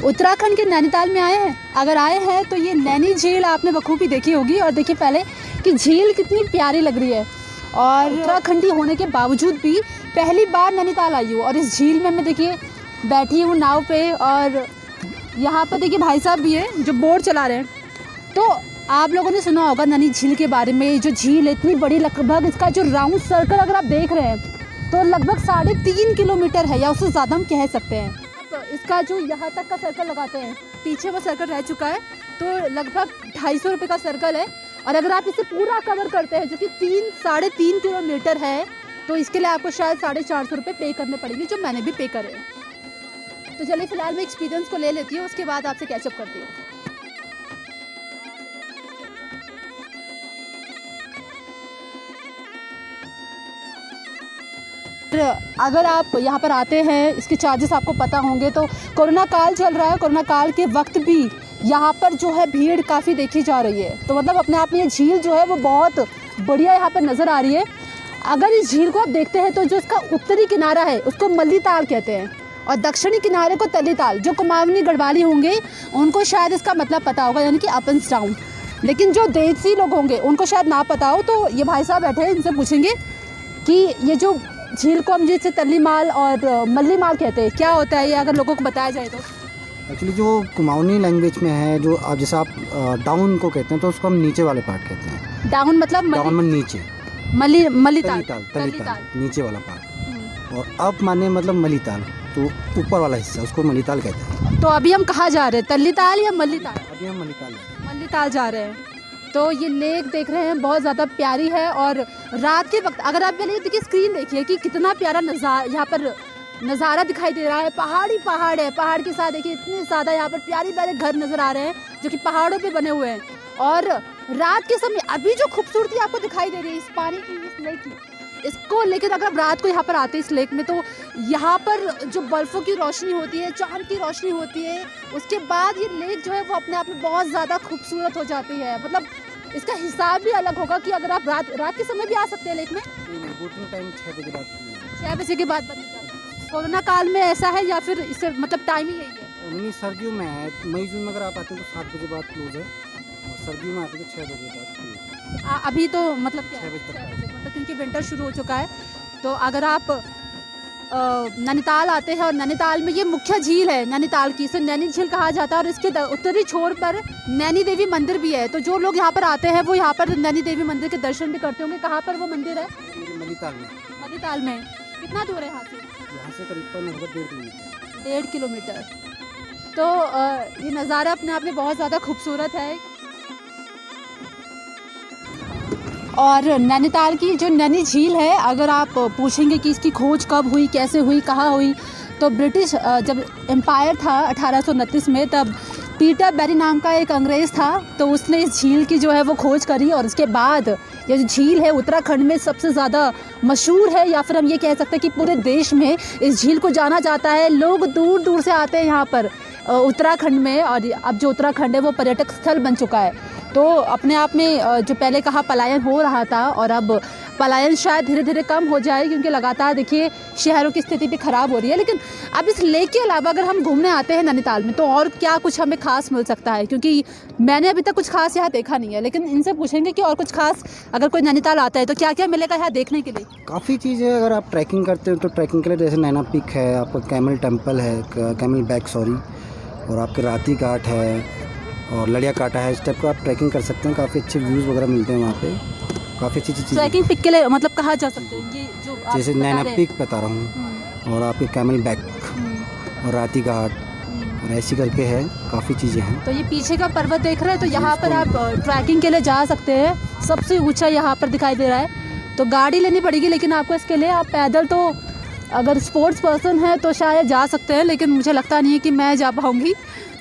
उत्तराखंड के नैनीताल में आए हैं? अगर आए हैं तो ये नैनी झील आपने बखूबी देखी होगी। और देखिए पहले कि झील कितनी प्यारी लग रही है। और उत्तराखंडी होने के बावजूद भी पहली बार नैनीताल आई हूँ और इस झील में मैं देखिए बैठी हूँ नाव पे। और यहाँ पर देखिए भाई साहब भी हैं जो बोट चला रहे हैं। तो आप लोगों ने सुना होगा नैनी झील के बारे में। जो झील है इतनी बड़ी, लगभग इसका जो राउंड सर्कल अगर आप देख रहे हैं तो लगभग 3.5 किलोमीटर है, या उससे ज़्यादा हम कह सकते हैं। तो इसका जो यहाँ तक का सर्कल लगाते हैं, पीछे वो सर्कल रह चुका है, तो लगभग 250 रुपये का सर्कल है। और अगर आप इसे पूरा कवर करते हैं जो कि 3-3.5 किलोमीटर है, तो इसके लिए आपको शायद 450 रुपये पे करने पड़ेंगे, जो मैंने भी पे करे हैं। तो चलिए फिलहाल मैं एक्सपीरियंस को ले लेती हूँ, उसके बाद आपसे कैचअप करती हूँ। अगर आप यहाँ पर आते हैं, इसके चार्जेस आपको पता होंगे। तो कोरोना काल चल रहा है, कोरोना काल के वक्त भी यहाँ पर जो है भीड़ काफ़ी देखी जा रही है। तो मतलब अपने आप में ये झील जो है वो बहुत बढ़िया यहाँ पर नज़र आ रही है। अगर इस झील को आप देखते हैं तो जो इसका उत्तरी किनारा है उसको मल्लीताल कहते हैं, और दक्षिणी किनारे को तल्लीताल। जो कुमाऊनी गढ़वाली होंगे उनको शायद इसका मतलब पता होगा, यानी कि अप एंड डाउन। लेकिन जो देसी लोग होंगे उनको शायद ना पता हो। तो ये भाई साहब बैठे हैं, इनसे पूछेंगे कि ये जो झील को हम जिसे तल्ली माल और मल्ली माल कहते हैं, क्या होता है ये, अगर लोगों को बताया जाए तो। एक्चुअली जो कुमाऊनी लैंग्वेज में है, जो आप जैसे आप डाउन को कहते हैं तो उसको हम नीचे वाले पार्ट कहते हैं। डाउन मतलब डाउन में नीचे, मल्लीताल नीचे वाला पार्ट। और अप माने मतलब मल्लीताल, तो ऊपर वाला हिस्सा उसको मल्लीताल कहते हैं। तो अभी हम कहाँ जा रहे हैं, तल्लीताल या मल्लीताल? अभी हम मल्लीताल जा रहे हैं। तो ये लेक देख रहे हैं, बहुत ज़्यादा प्यारी है। और रात के वक्त अगर आप पहले देखिए स्क्रीन देखिए कि कितना प्यारा यहाँ पर नज़ारा दिखाई दे रहा है। पहाड़ है, पहाड़ के साथ देखिए इतने ज़्यादा यहाँ पर प्यारे प्यारे घर नज़र आ रहे हैं जो कि पहाड़ों पे बने हुए हैं। और रात के समय अभी जो खूबसूरती आपको दिखाई दे रही है इस पानी की, इस लेक की, इसको लेकिन अगर आप रात को यहाँ पर आते हैं इस लेक में, तो यहाँ पर जो बर्फ़ों की रोशनी होती है, चांद की रोशनी होती है, उसके बाद ये लेक जो है वो अपने आप में बहुत ज़्यादा खूबसूरत हो जाती है। मतलब इसका हिसाब भी अलग होगा कि अगर आप रात के समय भी आ सकते हैं लेक में। बोटिंग टाइम 6 बजे बाद, 6 बजे के बाद बंद हो जाता है। कोरोना काल में ऐसा है या फिर इससे मतलब टाइम ही यही है? नहीं, सर्दियों में है, मई जून में अगर आप आते हैं तो 7 बजे बाद क्लोज है, और सर्दियों में आते हैं तो 6 बजे बाद क्लोज है। अभी तो मतलब क्या 6 बजे तक, मतलब क्योंकि विंटर शुरू हो चुका है। तो अगर आप नैनीताल आते हैं, और नैनीताल में ये मुख्य झील है नैनीताल की, इसे नैनी झील कहा जाता है। और इसके उत्तरी छोर पर नैनी देवी मंदिर भी है। तो जो लोग यहाँ पर आते हैं वो यहाँ पर नैनी देवी मंदिर के दर्शन भी करते होंगे। कहाँ पर वो मंदिर है? मल्लीताल में। कितना दूर है यहाँ से? यहाँ से करीबन 1.5 किलोमीटर। 1.5 किलोमीटर। तो ये नज़ारा अपने आप में बहुत ज़्यादा खूबसूरत है। और नैनीताल की जो नैनी झील है, अगर आप पूछेंगे कि इसकी खोज कब हुई, कैसे हुई, कहाँ हुई, तो ब्रिटिश जब एम्पायर था 1829 में, तब पीटर बेरी नाम का एक अंग्रेज़ था, तो उसने इस झील की जो है वो खोज करी। और उसके बाद ये जो झील है उत्तराखंड में सबसे ज़्यादा मशहूर है, या फिर हम ये कह सकते हैं कि पूरे देश में इस झील को जाना जाता है। लोग दूर दूर से आते हैं यहाँ पर उत्तराखंड में। और अब जो उत्तराखंड है वो पर्यटक स्थल बन चुका है। तो अपने आप में जो पहले कहा पलायन हो रहा था, और अब पलायन शायद धीरे धीरे कम हो जाए, क्योंकि लगातार देखिए शहरों की स्थिति भी ख़राब हो रही है। लेकिन अब इस लेक के अलावा अगर हम घूमने आते हैं नैनीताल में, तो और क्या कुछ हमें खास मिल सकता है? क्योंकि मैंने अभी तक कुछ खास यहाँ देखा नहीं है। लेकिन इनसे पूछेंगे कि और कुछ खास अगर कोई नैनीताल आता है तो क्या क्या मिलेगा यहाँ देखने के लिए? काफ़ी चीज़ है। अगर आप ट्रैकिंग करते हो तो ट्रैकिंग के लिए जैसे नैना पीक है, आपका कैमल टेम्पल है, कैमल बैक सॉरी, और आपके राती घाट है और लड़िया काटा है। इस टाइप का आप ट्रैकिंग कर सकते हैं। काफ़ी अच्छे व्यूज़ वगैरह मिलते हैं वहाँ पे। काफ़ी अच्छी चीज़ ट्रैकिंग पिक के लिए मतलब कहाँ जा सकते हैं? ये जो जैसे नैना पीक बता रहा हूँ, और आपके कैमल बैक और राती घाट, और ऐसी करके है, काफ़ी चीज़ें हैं। तो ये पीछे का पर्वत देख रहे हैं, तो यहाँ पर आप ट्रैकिंग के लिए जा सकते हैं। सबसे ऊंचा यहाँ पर दिखाई दे रहा है। तो गाड़ी लेनी पड़ेगी, लेकिन आपको इसके लिए आप पैदल, तो अगर स्पोर्ट्स पर्सन है तो शायद जा सकते हैं, लेकिन मुझे लगता नहीं है कि मैं जा पाऊँगी।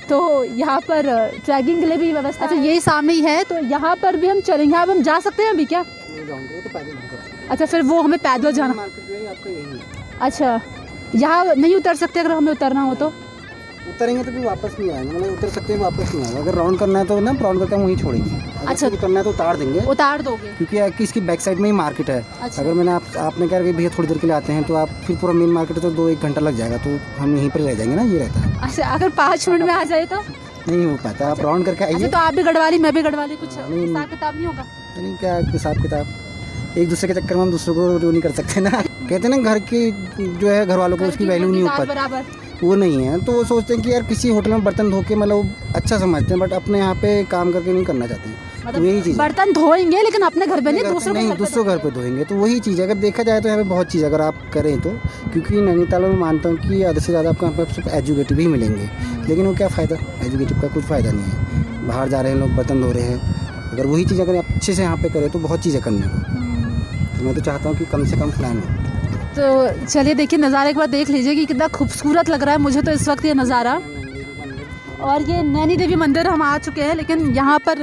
तो यहाँ पर ट्रैकिंग के लिए भी व्यवस्था है। यही सामने ही है, तो यहाँ पर भी हम चलेंगे। यहाँ हम जा सकते हैं अभी क्या? अच्छा, फिर वो हमें पैदल जाना। अच्छा, यहाँ नहीं उतर सकते अगर हमें उतरना हो तो? उतरेंगे तो फिर वापस नहीं आएंगे, मतलब उतर सकते हैं वापस नहीं आएंगे। अगर राउंड करना है तो ना राउंड करके हम वहीं छोड़ेंगे। अच्छा। उतरना है तो उतार देंगे, उतार दोगे? क्योंकि इसकी बैक साइड में ही मार्केट है। अच्छा। अगर मैंने आपने कहा कि भैया थोड़ी देर के लिए आते हैं तो आप फिर पूरा मेन मार्केट है तो 2-1 घंटा लग जाएगा, तो हम यहीं पर रह जाएंगे ना, ये रहता है। अच्छा, अगर 5 मिनट में आ जाए तो नहीं हो पाता, आप राउंड करके अच्छा, आइए। तो आप भी गढ़वाली मैं भी गढ़वाली, कुछ नहीं। हिसाब किताब नहीं होगा? नहीं, क्या हिसाब किताब, एक दूसरे के चक्कर में हम दूसरों को वो नहीं कर सकते ना। कहते हैं ना घर की जो है घर वालों को उसकी वैल्यू नहीं हो पाती, बराबर वो नहीं है। तो वो सोचते हैं कि यार किसी होटल में बर्तन धो के मतलब अच्छा समझते हैं, बट अपने यहाँ पे काम करके नहीं करना चाहते हैं। तो यही चीज़, बर्तन धोएंगे लेकिन अपने घर पे नहीं, दूसरों घर पे धोएंगे। तो वही चीज़ है, अगर देखा जाए तो यहाँ पे बहुत चीज़ अगर आप करें तो, क्योंकि नैनीताल में मानता हूँ कि आधे से ज़्यादा आपको यहाँ पे सिर्फ एजुकेटिव ही मिलेंगे, लेकिन वो क्या फ़ायदा, एजुकेटिव का कुछ फ़ायदा नहीं है। बाहर जा रहे हैं लोग, बर्तन धो रहे हैं, अगर वही चीज़ अगर आप अच्छे से यहाँ पे करें तो बहुत चीज़ें करने को। तो मैं तो चाहता हूँ कि कम से कम प्लान हो। तो चलिए देखिए नज़ारा एक बार देख लीजिए कि कितना खूबसूरत लग रहा है मुझे तो इस वक्त ये नज़ारा। और ये नैनी देवी मंदिर हम आ चुके हैं, लेकिन यहाँ पर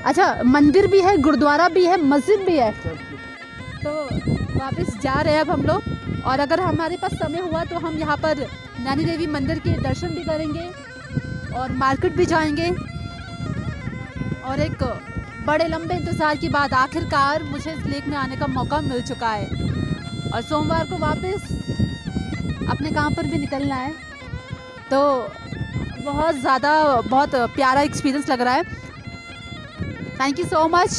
अच्छा मंदिर भी है, गुरुद्वारा भी है, मस्जिद भी है। तो वापस जा रहे हैं अब हम लोग, और अगर हमारे पास समय हुआ तो हम यहाँ पर नैनी देवी मंदिर के दर्शन भी करेंगे और मार्केट भी जाएंगे। और एक बड़े लंबे इंतज़ार के बाद आखिरकार मुझे इस लेक में आने का मौका मिल चुका है, और सोमवार को वापस अपने काम पर भी निकलना है। तो बहुत प्यारा एक्सपीरियंस लग रहा है। Thank you so much.